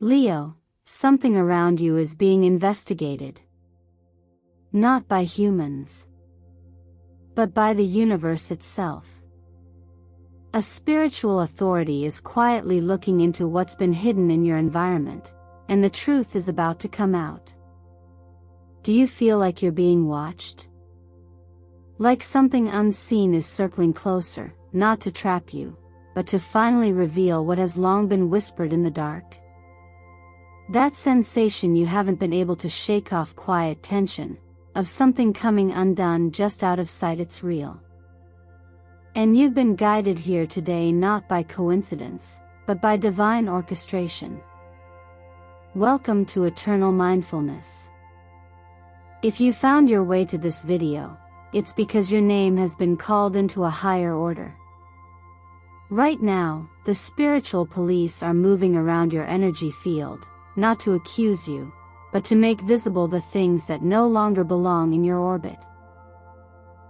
Leo, something around you is being investigated. Not by humans, but by the universe itself. A spiritual authority is quietly looking into what's been hidden in your environment, and the truth is about to come out. Do you feel like you're being watched? Like something unseen is circling closer, not to trap you, but to finally reveal what has long been whispered in the dark? That sensation you haven't been able to shake off, quiet tension, of something coming undone just out of sight, it's real. And you've been guided here today not by coincidence, but by divine orchestration. Welcome to Eternal Mindfulness. If you found your way to this video, it's because your name has been called into a higher order. Right now, the spiritual police are moving around your energy field, not to accuse you, but to make visible the things that no longer belong in your orbit.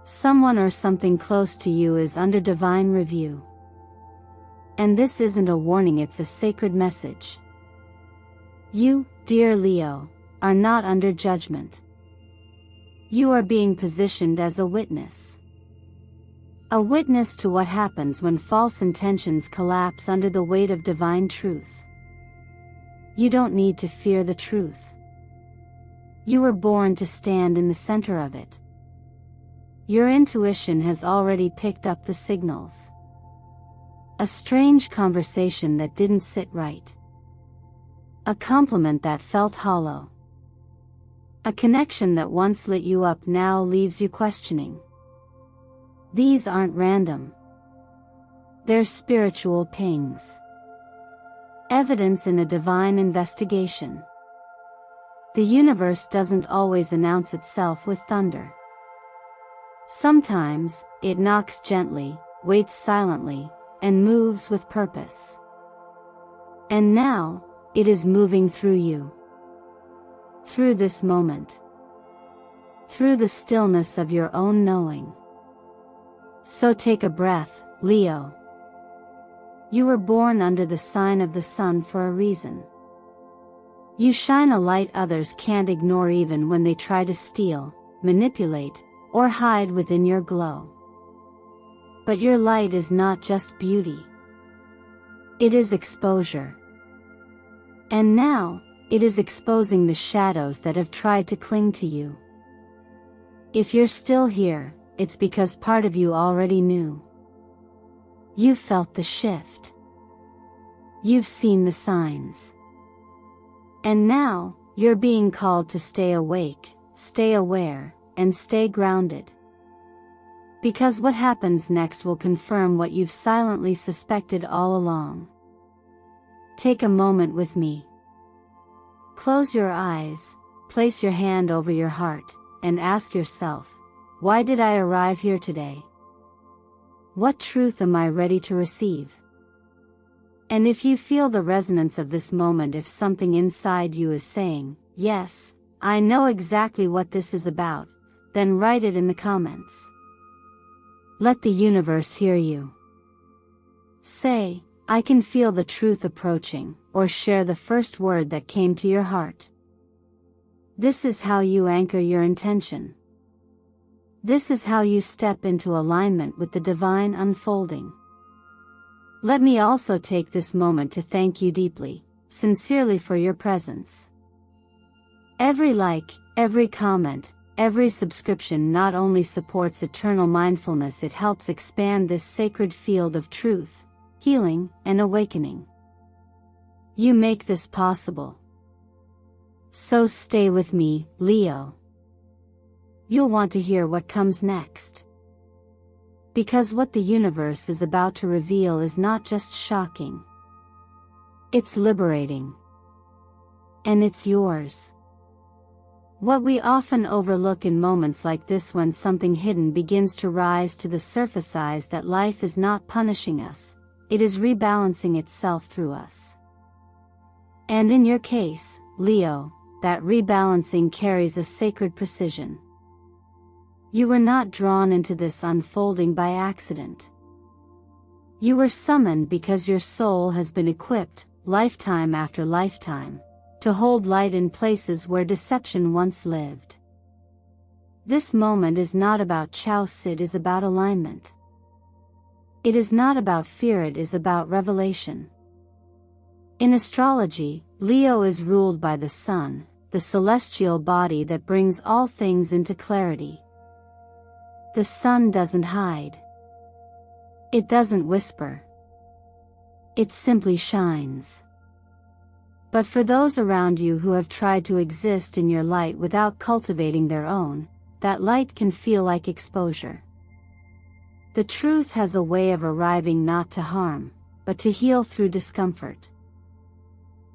Someone or something close to you is under divine review. And this isn't a warning, it's a sacred message. You, dear Leo, are not under judgment. You are being positioned as a witness. A witness to what happens when false intentions collapse under the weight of divine truth. You don't need to fear the truth. You were born to stand in the center of it. Your intuition has already picked up the signals. A strange conversation that didn't sit right. A compliment that felt hollow. A connection that once lit you up now leaves you questioning. These aren't random. They're spiritual pings. Evidence in a divine investigation. The universe doesn't always announce itself with thunder. Sometimes, it knocks gently, waits silently, and moves with purpose. And now, it is moving through you. Through this moment. Through the stillness of your own knowing. So take a breath, Leo. You were born under the sign of the sun for a reason. You shine a light others can't ignore even when they try to steal, manipulate, or hide within your glow. But your light is not just beauty. It is exposure. And now, it is exposing the shadows that have tried to cling to you. If you're still here, it's because part of you already knew. You felt the shift. You've seen the signs. And now, you're being called to stay awake, stay aware, and stay grounded. Because what happens next will confirm what you've silently suspected all along. Take a moment with me. Close your eyes, place your hand over your heart, and ask yourself, why did I arrive here today? What truth am I ready to receive? And if you feel the resonance of this moment, if something inside you is saying, yes, I know exactly what this is about, then write it in the comments. Let the universe hear you. Say, I can feel the truth approaching, or share the first word that came to your heart. This is how you anchor your intention. This is how you step into alignment with the divine unfolding. Let me also take this moment to thank you deeply, sincerely for your presence. Every like, every comment, every subscription not only supports eternal mindfulness, it helps expand this sacred field of truth, healing, and awakening. You make this possible. So stay with me, Leo. You'll want to hear what comes next. Because what the universe is about to reveal is not just shocking. It's liberating. And it's yours. What we often overlook in moments like this, when something hidden begins to rise to the surface, is that life is not punishing us, it is rebalancing itself through us. And in your case, Leo, that rebalancing carries a sacred precision. You were not drawn into this unfolding by accident. You were summoned because your soul has been equipped, lifetime after lifetime, to hold light in places where deception once lived. This moment is not about chaos, it is about alignment. It is not about fear, it is about revelation. In astrology, Leo is ruled by the sun, the celestial body that brings all things into clarity. The sun doesn't hide. It doesn't whisper. It simply shines. But for those around you who have tried to exist in your light without cultivating their own, that light can feel like exposure. The truth has a way of arriving not to harm, but to heal through discomfort.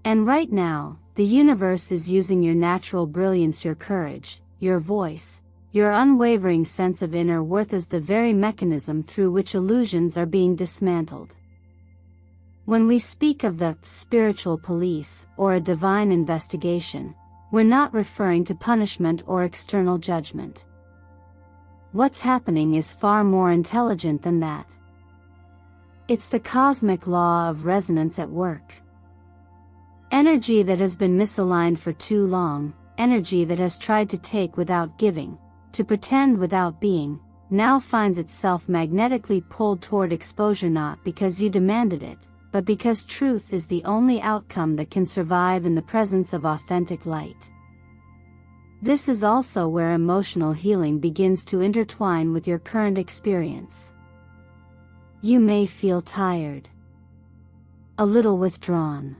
And right now, the universe is using your natural brilliance, your courage, your voice, your unwavering sense of inner worth as the very mechanism through which illusions are being dismantled. When we speak of the spiritual police or a divine investigation, we're not referring to punishment or external judgment. What's happening is far more intelligent than that. It's the cosmic law of resonance at work. Energy that has been misaligned for too long, energy that has tried to take without giving, to pretend without being, now finds itself magnetically pulled toward exposure, not because you demanded it, but because truth is the only outcome that can survive in the presence of authentic light. This is also where emotional healing begins to intertwine with your current experience. You may feel tired, a little withdrawn.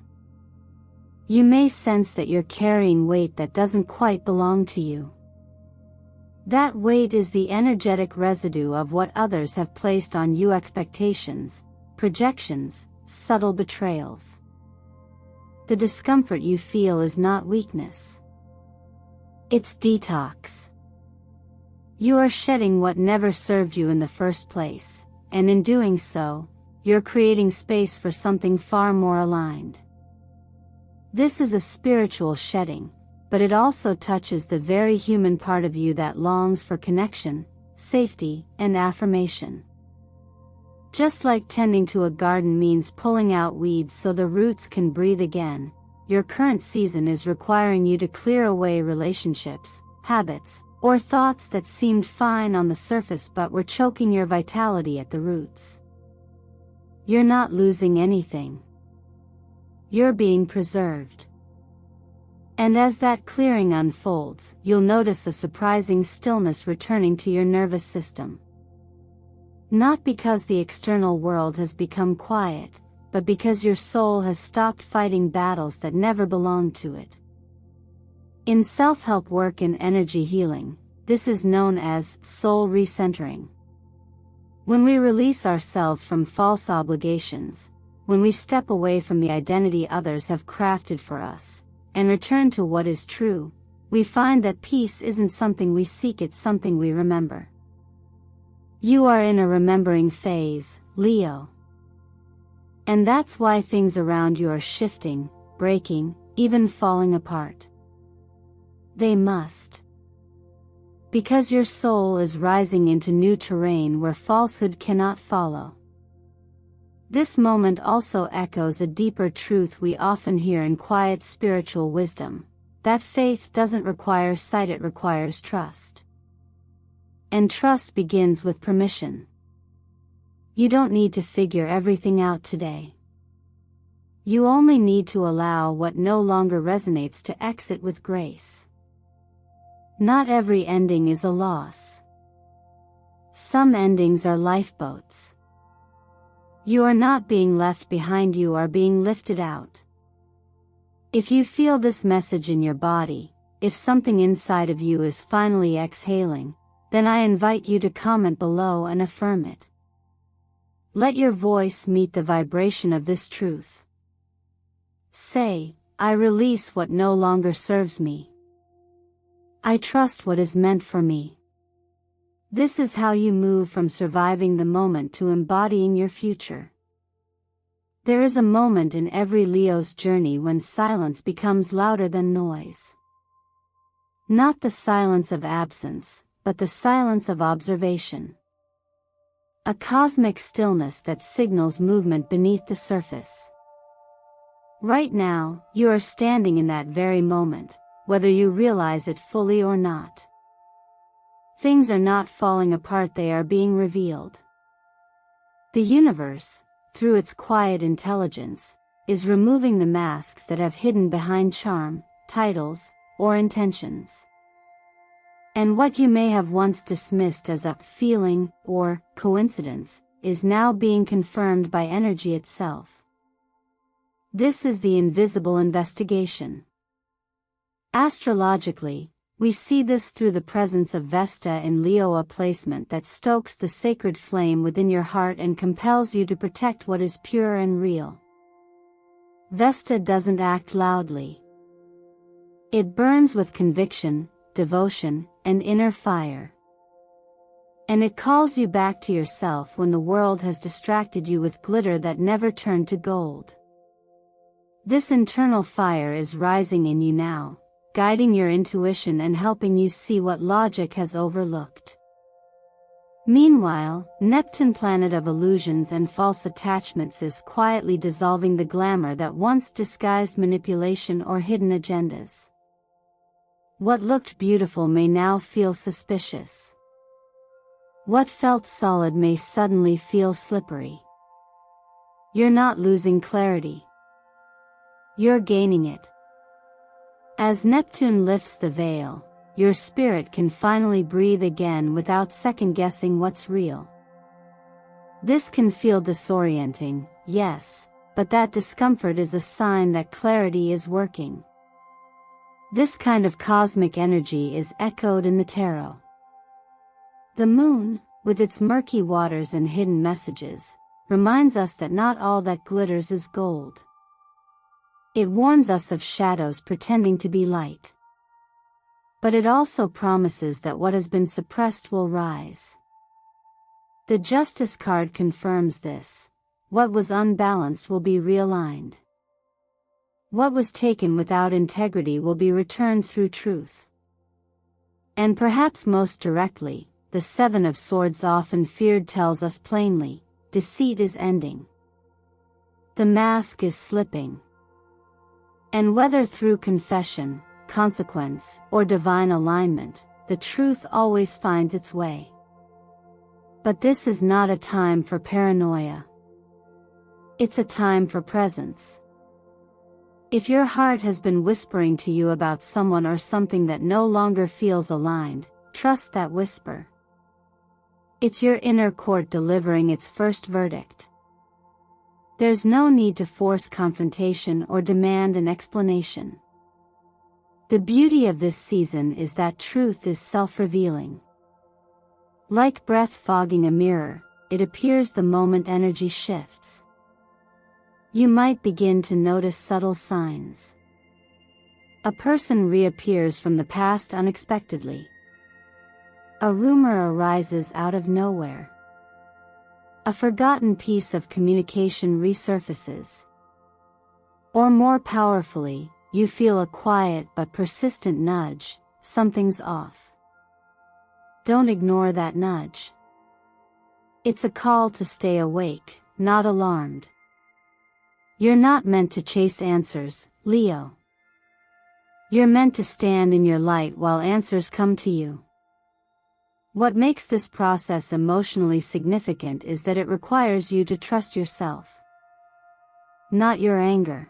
You may sense that you're carrying weight that doesn't quite belong to you. That weight is the energetic residue of what others have placed on you: expectations, projections, subtle betrayals. The discomfort you feel is not weakness. It's detox. You are shedding what never served you in the first place, and in doing so, you're creating space for something far more aligned. This is a spiritual shedding, but it also touches the very human part of you that longs for connection, safety, and affirmation. Just like tending to a garden means pulling out weeds so the roots can breathe again, your current season is requiring you to clear away relationships, habits, or thoughts that seemed fine on the surface but were choking your vitality at the roots. You're not losing anything. You're being preserved. And as that clearing unfolds, you'll notice a surprising stillness returning to your nervous system. Not because the external world has become quiet, but because your soul has stopped fighting battles that never belonged to it. In self-help work and energy healing, this is known as soul recentering. When we release ourselves from false obligations, when we step away from the identity others have crafted for us, and return to what is true, we find that peace isn't something we seek, it's something we remember. You are in a remembering phase, Leo. And that's why things around you are shifting, breaking, even falling apart. They must. Because your soul is rising into new terrain where falsehood cannot follow. This moment also echoes a deeper truth we often hear in quiet spiritual wisdom, that faith doesn't require sight, it requires trust. And trust begins with permission. You don't need to figure everything out today. You only need to allow what no longer resonates to exit with grace. Not every ending is a loss. Some endings are lifeboats. You are not being left behind, you are being lifted out. If you feel this message in your body, if something inside of you is finally exhaling, then I invite you to comment below and affirm it. Let your voice meet the vibration of this truth. Say, I release what no longer serves me. I trust what is meant for me. This is how you move from surviving the moment to embodying your future. There is a moment in every Leo's journey when silence becomes louder than noise. Not the silence of absence, but the silence of observation. A cosmic stillness that signals movement beneath the surface. Right now, you are standing in that very moment, whether you realize it fully or not. Things are not falling apart, they are being revealed. The universe, through its quiet intelligence, is removing the masks that have hidden behind charm, titles, or intentions. And what you may have once dismissed as a feeling or coincidence is now being confirmed by energy itself. This is the invisible investigation. Astrologically, we see this through the presence of Vesta in Leo, a placement that stokes the sacred flame within your heart and compels you to protect what is pure and real. Vesta doesn't act loudly. It burns with conviction, devotion, and inner fire. And it calls you back to yourself when the world has distracted you with glitter that never turned to gold. This internal fire is rising in you now, guiding your intuition and helping you see what logic has overlooked. Meanwhile, Neptune, planet of illusions and false attachments, is quietly dissolving the glamour that once disguised manipulation or hidden agendas. What looked beautiful may now feel suspicious. What felt solid may suddenly feel slippery. You're not losing clarity. You're gaining it. As Neptune lifts the veil, your spirit can finally breathe again without second-guessing what's real. This can feel disorienting, yes, but that discomfort is a sign that clarity is working. This kind of cosmic energy is echoed in the tarot. The moon, with its murky waters and hidden messages, reminds us that not all that glitters is gold. It warns us of shadows pretending to be light. But it also promises that what has been suppressed will rise. The Justice card confirms this. What was unbalanced will be realigned. What was taken without integrity will be returned through truth. And perhaps most directly, the Seven of Swords, often feared, tells us plainly, deceit is ending. The mask is slipping. And whether through confession, consequence, or divine alignment, the truth always finds its way. But this is not a time for paranoia. It's a time for presence. If your heart has been whispering to you about someone or something that no longer feels aligned, trust that whisper. It's your inner court delivering its first verdict. There's no need to force confrontation or demand an explanation. The beauty of this season is that truth is self-revealing. Like breath fogging a mirror, it appears the moment energy shifts. You might begin to notice subtle signs. A person reappears from the past unexpectedly. A rumor arises out of nowhere. A forgotten piece of communication resurfaces. Or more powerfully, you feel a quiet but persistent nudge, something's off. Don't ignore that nudge. It's a call to stay awake, not alarmed. You're not meant to chase answers, Leo. You're meant to stand in your light while answers come to you. What makes this process emotionally significant is that it requires you to trust yourself. Not your anger.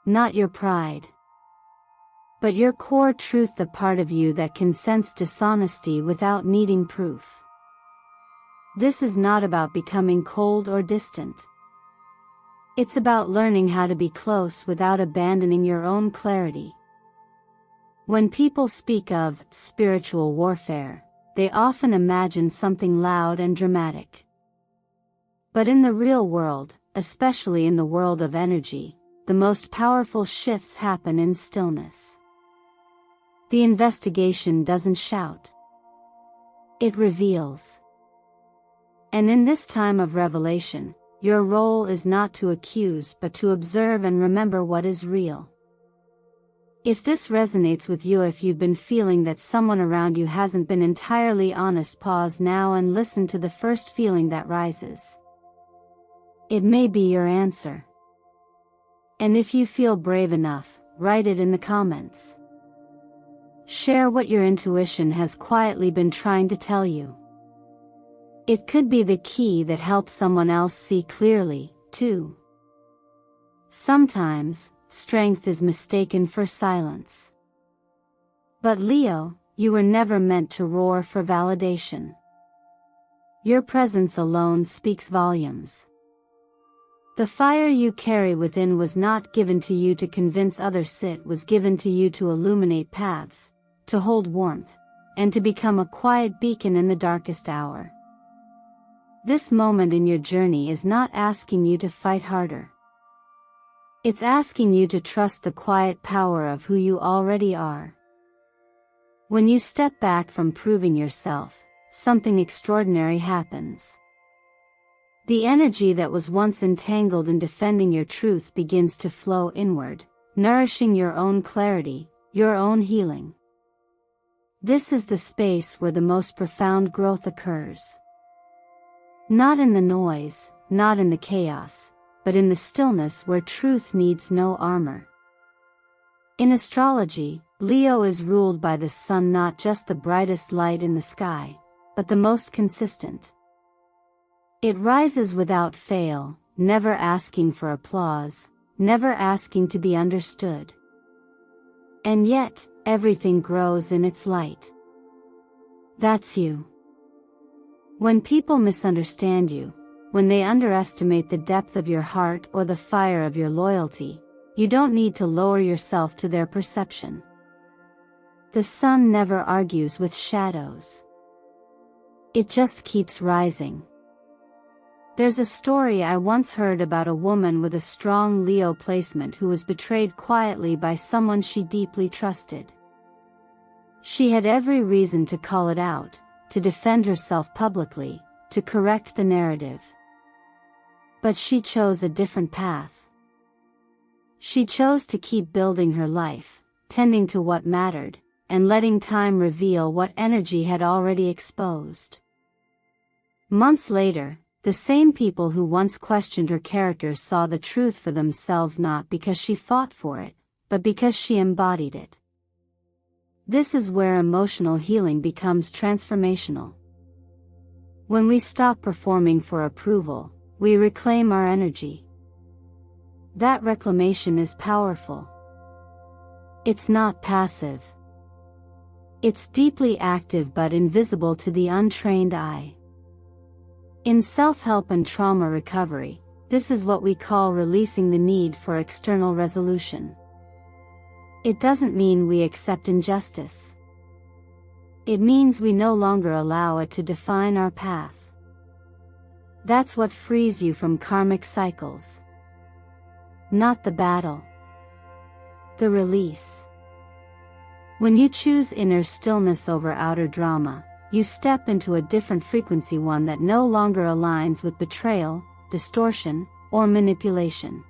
Not your pride. But your core truth, the part of you that can sense dishonesty without needing proof. This is not about becoming cold or distant. It's about learning how to be close without abandoning your own clarity. When people speak of spiritual warfare, they often imagine something loud and dramatic. But in the real world, especially in the world of energy, the most powerful shifts happen in stillness. The investigation doesn't shout. It reveals. And in this time of revelation, your role is not to accuse but to observe and remember what is real. If this resonates with you, if you've been feeling that someone around you hasn't been entirely honest, pause now and listen to the first feeling that rises. It may be your answer. And if you feel brave enough, write it in the comments. Share what your intuition has quietly been trying to tell you. It could be the key that helps someone else see clearly, too. Sometimes, strength is mistaken for silence. But Leo, you were never meant to roar for validation. Your presence alone speaks volumes. The fire you carry within was not given to you to convince others, it was given to you to illuminate paths, to hold warmth, and to become a quiet beacon in the darkest hour. This moment in your journey is not asking you to fight harder. It's asking you to trust the quiet power of who you already are. When you step back from proving yourself, something extraordinary happens. The energy that was once entangled in defending your truth begins to flow inward, nourishing your own clarity, your own healing. This is the space where the most profound growth occurs. Not in the noise, not in the chaos, but in the stillness where truth needs no armor. In astrology, Leo is ruled by the sun, not just the brightest light in the sky, but the most consistent. It rises without fail, never asking for applause, never asking to be understood. And yet, everything grows in its light. That's you. When people misunderstand you, when they underestimate the depth of your heart or the fire of your loyalty, you don't need to lower yourself to their perception. The sun never argues with shadows. It just keeps rising. There's a story I once heard about a woman with a strong Leo placement who was betrayed quietly by someone she deeply trusted. She had every reason to call it out, to defend herself publicly, to correct the narrative. But she chose a different path. She chose to keep building her life, tending to what mattered, and letting time reveal what energy had already exposed. Months later, the same people who once questioned her character saw the truth for themselves, not because she fought for it, but because she embodied it. This is where emotional healing becomes transformational. When we stop performing for approval, we reclaim our energy. That reclamation is powerful. It's not passive. It's deeply active but invisible to the untrained eye. In self-help and trauma recovery, this is what we call releasing the need for external resolution. It doesn't mean we accept injustice. It means we no longer allow it to define our path. That's what frees you from karmic cycles. Not the battle. The release. When you choose inner stillness over outer drama, you step into a different frequency, one that no longer aligns with betrayal, distortion, or manipulation.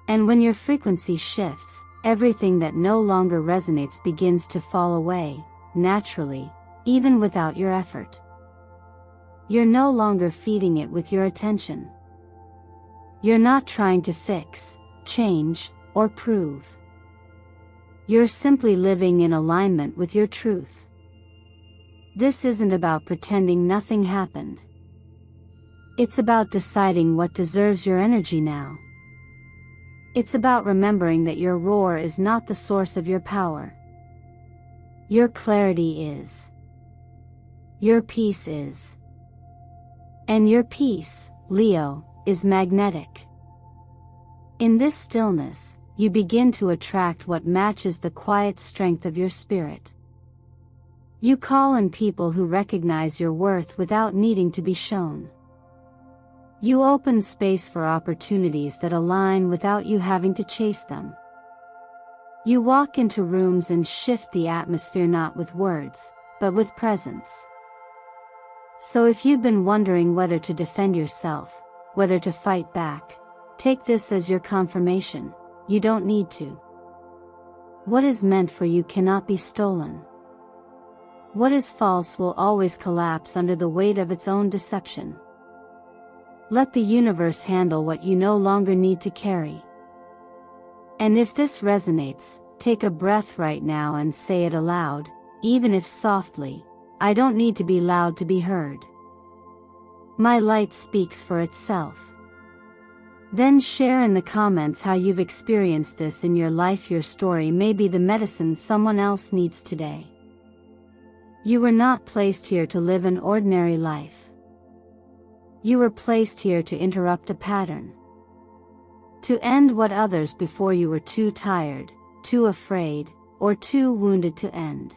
And when your frequency shifts, everything that no longer resonates begins to fall away, naturally, even without your effort. You're no longer feeding it with your attention. You're not trying to fix, change, or prove. You're simply living in alignment with your truth. This isn't about pretending nothing happened. It's about deciding what deserves your energy now. It's about remembering that your roar is not the source of your power. Your clarity is. Your peace is. And your peace, Leo, is magnetic. In this stillness, you begin to attract what matches the quiet strength of your spirit. You call in people who recognize your worth without needing to be shown. You open space for opportunities that align without you having to chase them. You walk into rooms and shift the atmosphere not with words, but with presence. So if you've been wondering whether to defend yourself, whether to fight back, take this as your confirmation: you don't need to. What is meant for you cannot be stolen. What is false will always collapse under the weight of its own deception. Let the universe handle what you no longer need to carry. And if this resonates, take a breath right now and say it aloud, even if softly. I don't need to be loud to be heard. My light speaks for itself. Then share in the comments how you've experienced this in your life. Your story may be the medicine someone else needs today. You were not placed here to live an ordinary life. You were placed here to interrupt a pattern. To end what others before you were too tired, too afraid, or too wounded to end.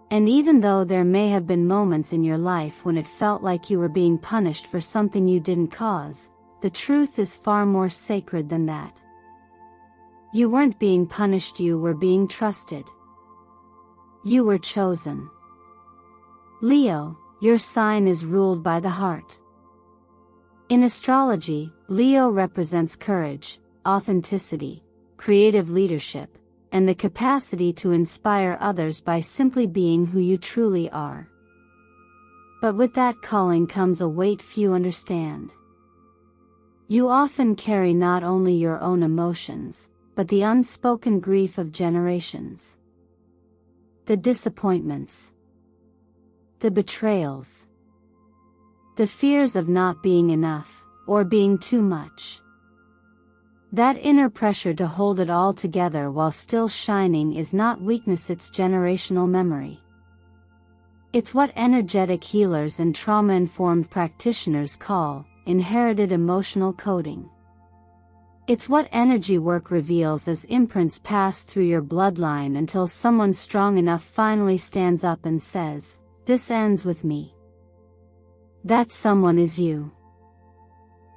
And even though there may have been moments in your life when it felt like you were being punished for something you didn't cause, the truth is far more sacred than that. You weren't being punished, you were being trusted. You were chosen. Leo, your sign is ruled by the heart. In astrology, Leo represents courage, authenticity, creative leadership, and the capacity to inspire others by simply being who you truly are. But with that calling comes a weight few understand. You often carry not only your own emotions, but the unspoken grief of generations. The disappointments. The betrayals. The fears of not being enough, or being too much. That inner pressure to hold it all together while still shining is not weakness, it's generational memory. It's what energetic healers and trauma-informed practitioners call inherited emotional coding. It's what energy work reveals as imprints pass through your bloodline until someone strong enough finally stands up and says, "This ends with me." That someone is you.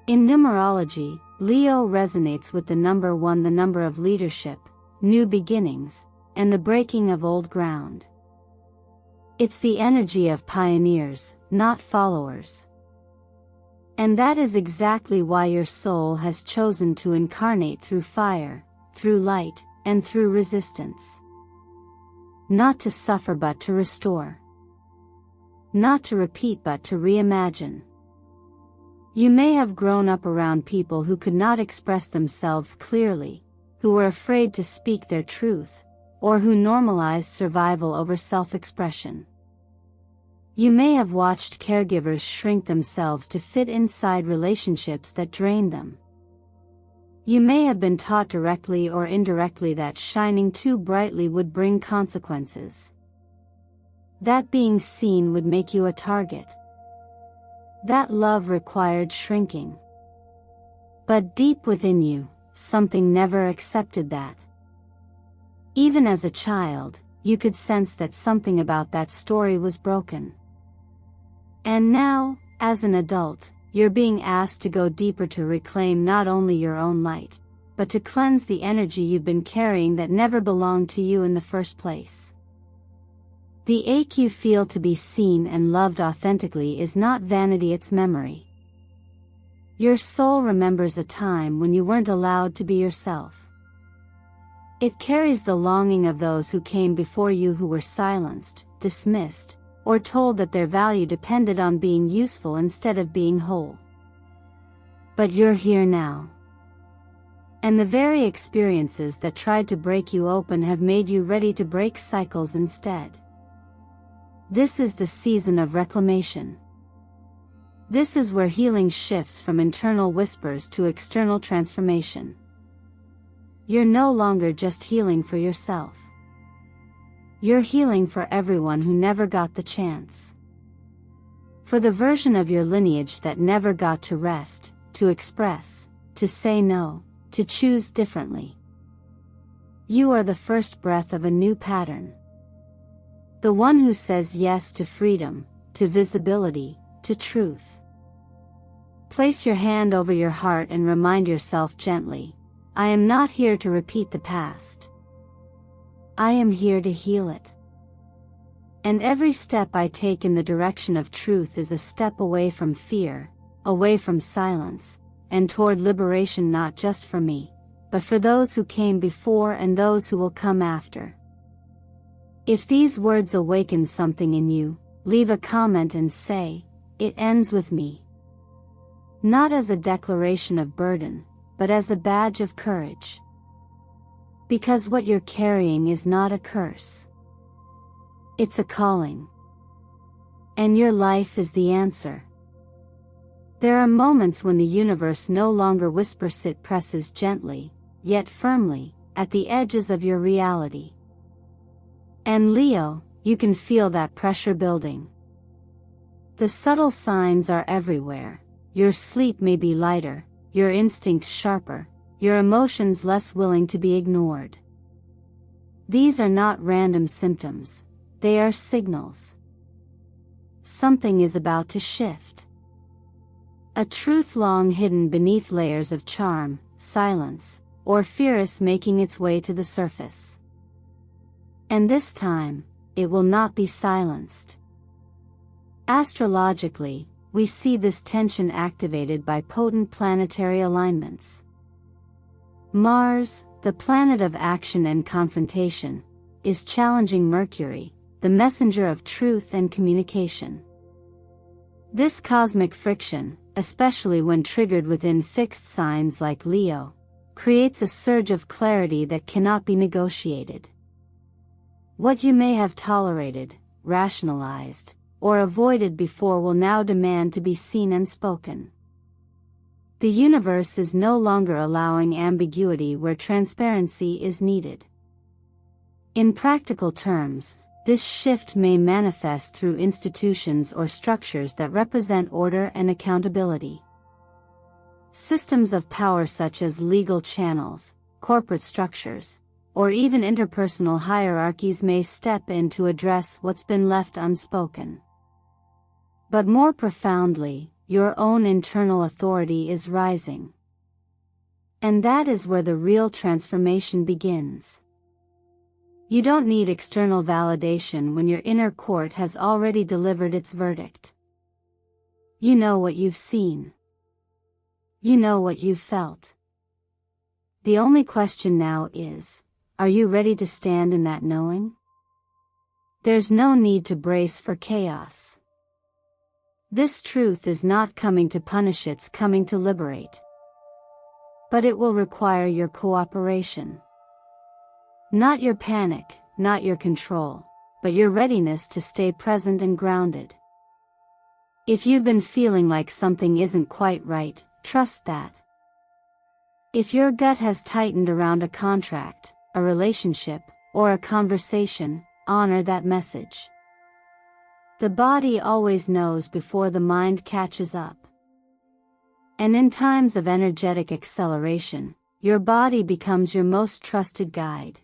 In numerology, Leo resonates with the number 1, the number of leadership, new beginnings, and the breaking of old ground. It's the energy of pioneers, not followers. And that is exactly why your soul has chosen to incarnate through fire, through light, and through resistance. Not to suffer but to restore. Not to repeat but to reimagine. You may have grown up around people who could not express themselves clearly, who were afraid to speak their truth, or who normalized survival over self-expression. You may have watched caregivers shrink themselves to fit inside relationships that drained them. You may have been taught directly or indirectly that shining too brightly would bring consequences. That being seen would make you a target. That love required shrinking. But deep within you, something never accepted that. Even as a child, you could sense that something about that story was broken. And now, as an adult, you're being asked to go deeper to reclaim not only your own light, but to cleanse the energy you've been carrying that never belonged to you in the first place. The ache you feel to be seen and loved authentically is not vanity, it's memory. Your soul remembers a time when you weren't allowed to be yourself. It carries the longing of those who came before you, who were silenced, dismissed, or told that their value depended on being useful instead of being whole. But you're here now. And the very experiences that tried to break you open have made you ready to break cycles instead. This is the season of reclamation. This is where healing shifts from internal whispers to external transformation. You're no longer just healing for yourself. You're healing for everyone who never got the chance. For the version of your lineage that never got to rest, to express, to say no, to choose differently. You are the first breath of a new pattern. The one who says yes to freedom, to visibility, to truth. Place your hand over your heart and remind yourself gently, I am not here to repeat the past. I am here to heal it. And every step I take in the direction of truth is a step away from fear, away from silence, and toward liberation, not just for me, but for those who came before and those who will come after. If these words awaken something in you, leave a comment and say, "It ends with me." Not as a declaration of burden, but as a badge of courage. Because what you're carrying is not a curse. It's a calling. And your life is the answer. There are moments when the universe no longer whispers, it presses gently, yet firmly, at the edges of your reality. And Leo, you can feel that pressure building. The subtle signs are everywhere. Your sleep may be lighter, your instincts sharper, your emotions less willing to be ignored. These are not random symptoms, they are signals. Something is about to shift. A truth long hidden beneath layers of charm, silence, or fear is making its way to the surface. And this time, it will not be silenced. Astrologically, we see this tension activated by potent planetary alignments. Mars, the planet of action and confrontation, is challenging Mercury, the messenger of truth and communication. This cosmic friction, especially when triggered within fixed signs like Leo, creates a surge of clarity that cannot be negotiated. What you may have tolerated, rationalized, or avoided before will now demand to be seen and spoken. The universe is no longer allowing ambiguity where transparency is needed. In practical terms, this shift may manifest through institutions or structures that represent order and accountability. Systems of power such as legal channels, corporate structures, or even interpersonal hierarchies may step in to address what's been left unspoken. But more profoundly, your own internal authority is rising. And that is where the real transformation begins. You don't need external validation when your inner court has already delivered its verdict. You know what you've seen. You know what you've felt. The only question now is, are you ready to stand in that knowing? There's no need to brace for chaos. This truth is not coming to punish, it's coming to liberate. But it will require your cooperation. Not your panic, not your control, but your readiness to stay present and grounded. If you've been feeling like something isn't quite right, trust that. If your gut has tightened around a contract, a relationship, or a conversation, honor that message. The body always knows before the mind catches up. And in times of energetic acceleration, your body becomes your most trusted guide.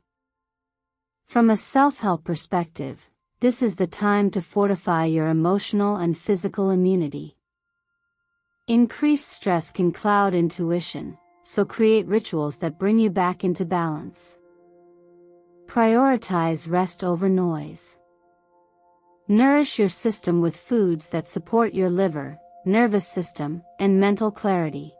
From a self-help perspective, this is the time to fortify your emotional and physical immunity. Increased stress can cloud intuition, so create rituals that bring you back into balance. Prioritize rest over noise. Nourish your system with foods that support your liver, nervous system, and mental clarity.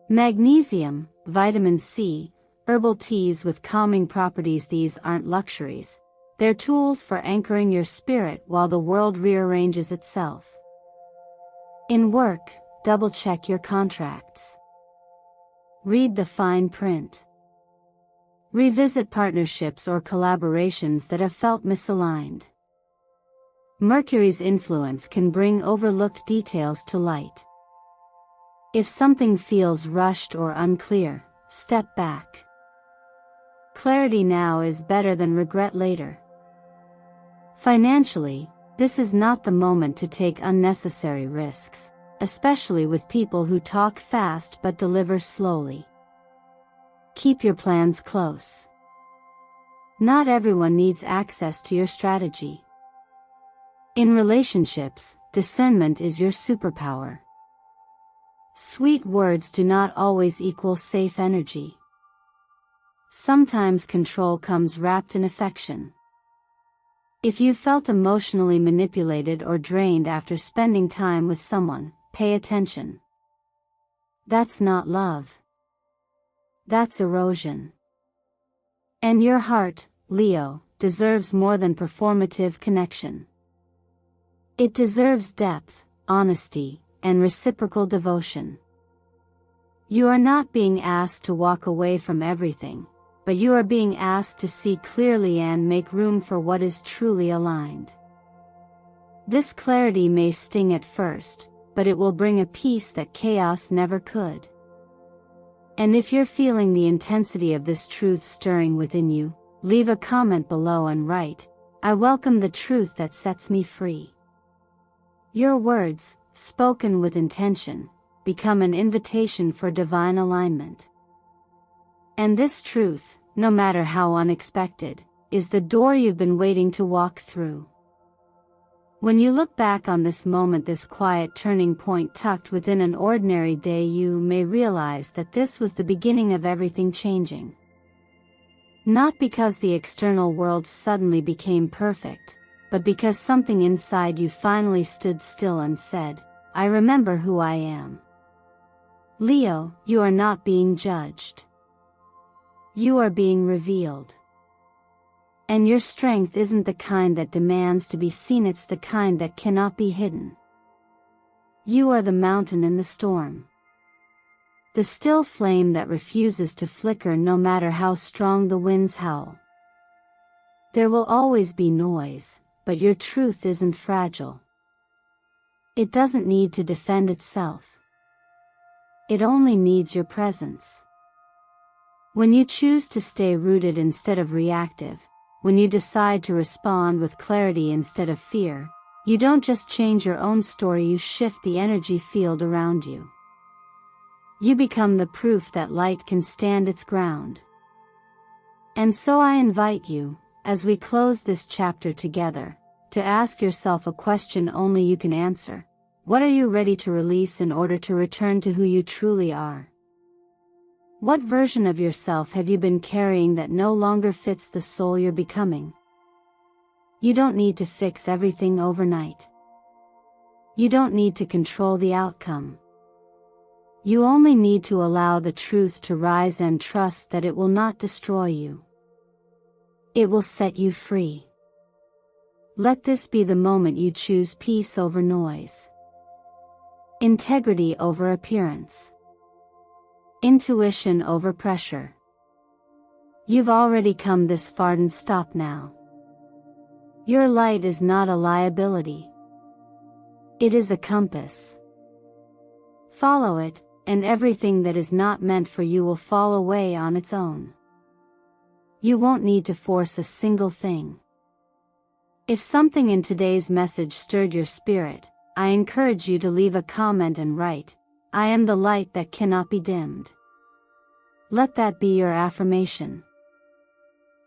Magnesium, vitamin C, herbal teas with calming properties, these aren't luxuries. They're tools for anchoring your spirit while the world rearranges itself. In work, double-check your contracts. Read the fine print. Revisit partnerships or collaborations that have felt misaligned. Mercury's influence can bring overlooked details to light. If something feels rushed or unclear, step back. Clarity now is better than regret later. Financially, this is not the moment to take unnecessary risks, especially with people who talk fast but deliver slowly. Keep your plans close. Not everyone needs access to your strategy. In relationships, discernment is your superpower. Sweet words do not always equal safe energy. Sometimes control comes wrapped in affection. If you felt emotionally manipulated or drained after spending time with someone, pay attention. That's not love. That's erosion. And your heart, Leo, deserves more than performative connection. It deserves depth, honesty, and reciprocal devotion. You are not being asked to walk away from everything. but you are being asked to see clearly and make room for what is truly aligned. This clarity may sting at first, but it will bring a peace that chaos never could. And if you're feeling the intensity of this truth stirring within you, leave a comment below and write, "I welcome the truth that sets me free." Your words, spoken with intention, become an invitation for divine alignment. And this truth, no matter how unexpected, is the door you've been waiting to walk through. When you look back on this moment, this quiet turning point tucked within an ordinary day, you may realize that this was the beginning of everything changing. Not because the external world suddenly became perfect, but because something inside you finally stood still and said, "I remember who I am." Leo, you are not being judged. You are being revealed. And your strength isn't the kind that demands to be seen, it's the kind that cannot be hidden. You are the mountain in the storm. The still flame that refuses to flicker no matter how strong the winds howl. There will always be noise, but your truth isn't fragile. It doesn't need to defend itself. It only needs your presence. When you choose to stay rooted instead of reactive, when you decide to respond with clarity instead of fear, you don't just change your own story, you shift the energy field around you. You become the proof that light can stand its ground. And so I invite you, as we close this chapter together, to ask yourself a question only you can answer. What are you ready to release in order to return to who you truly are? What version of yourself have you been carrying that no longer fits the soul you're becoming? You don't need to fix everything overnight. You don't need to control the outcome. You only need to allow the truth to rise and trust that it will not destroy you. It will set you free. Let this be the moment you choose peace over noise. Integrity over appearance. Intuition over pressure. You've already come this far, and stop now. Your light is not a liability. It is a compass. Follow it, and everything that is not meant for you will fall away on its own. You won't need to force a single thing. If something in today's message stirred your spirit, I encourage you to leave a comment and write, "I am the light that cannot be dimmed." Let that be your affirmation.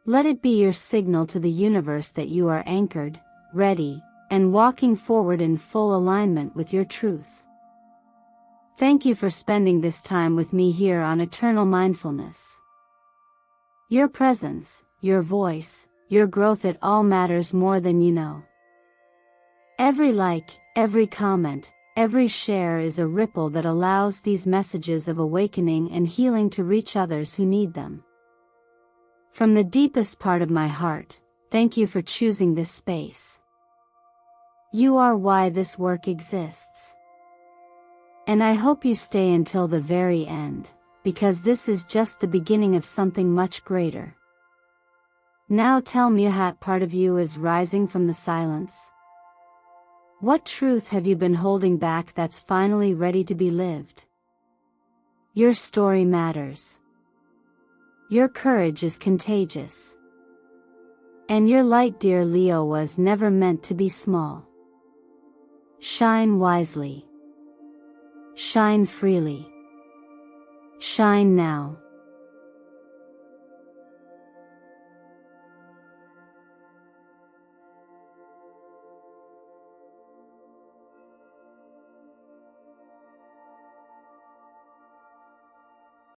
Let it be your signal to the universe that you are anchored, ready, and walking forward in full alignment with your truth. Thank you for spending this time with me here on Eternal Mindfulness. Your presence, your voice, your growth, it all matters more than you know. Every like, every comment, every share is a ripple that allows these messages of awakening and healing to reach others who need them. From the deepest part of my heart, thank you for choosing this space. You are why this work exists. And I hope you stay until the very end, because this is just the beginning of something much greater. Now tell me, what part of you is rising from the silence? What truth have you been holding back that's finally ready to be lived? Your story matters. Your courage is contagious. And your light, dear Leo, was never meant to be small. Shine wisely. Shine freely. Shine now.